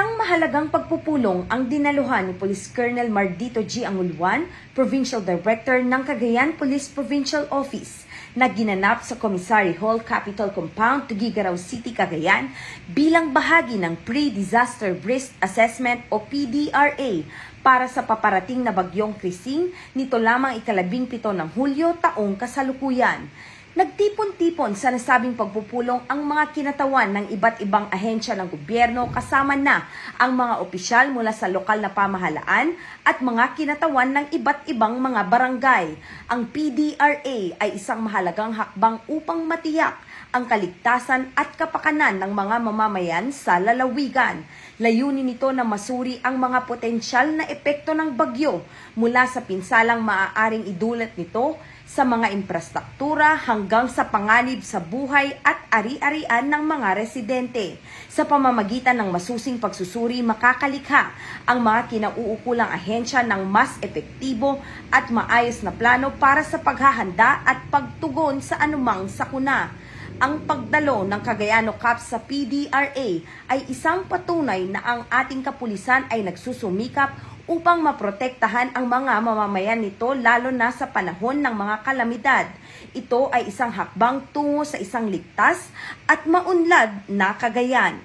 Isang mahalagang pagpupulong ang dinaluhan ni Police Colonel Mardito G. Anguluan, Provincial Director ng Cagayan Police Provincial Office, na ginanap sa Commissary Hall Capitol Compound, Tuguegarao City, Cagayan bilang bahagi ng Pre-Disaster Risk Assessment o PDRA para sa paparating na bagyong Krising nito lamang ika-17 ng Hulyo taong kasalukuyan. Nagtipon-tipon sa nasabing pagpupulong ang mga kinatawan ng iba't ibang ahensya ng gobyerno kasama na ang mga opisyal mula sa lokal na pamahalaan at mga kinatawan ng iba't ibang mga barangay. Ang PDRA ay isang mahalagang hakbang upang matiyak ang kaligtasan at kapakanan ng mga mamamayan sa lalawigan. Layunin nito na masuri ang mga potensyal na epekto ng bagyo mula sa pinsalang maaaring idulot nito sa mga infrastruktura hanggang sa panganib sa buhay at ari-arian ng mga residente. Sa pamamagitan ng masusing pagsusuri, makakalikha ang mga kinauukulang ahensya ng mas epektibo at maayos na plano para sa paghahanda at pagtugon sa anumang sakuna. Ang pagdalo ng Cagayano Cups sa PDRA ay isang patunay na ang ating kapulisan ay nagsusumikap upang maprotektahan ang mga mamamayan nito lalo na sa panahon ng mga kalamidad. Ito ay isang hakbang tungo sa isang ligtas at maunlad na Cagayan.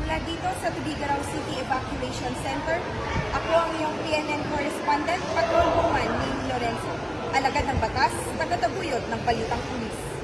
Mula dito sa Tuguegarao City Evacuation Center, ako ang iyong PNN correspondent, Patrol Woman Ming Lorenzo. Alagad ng batas, tagataguyod ng balitang pulis.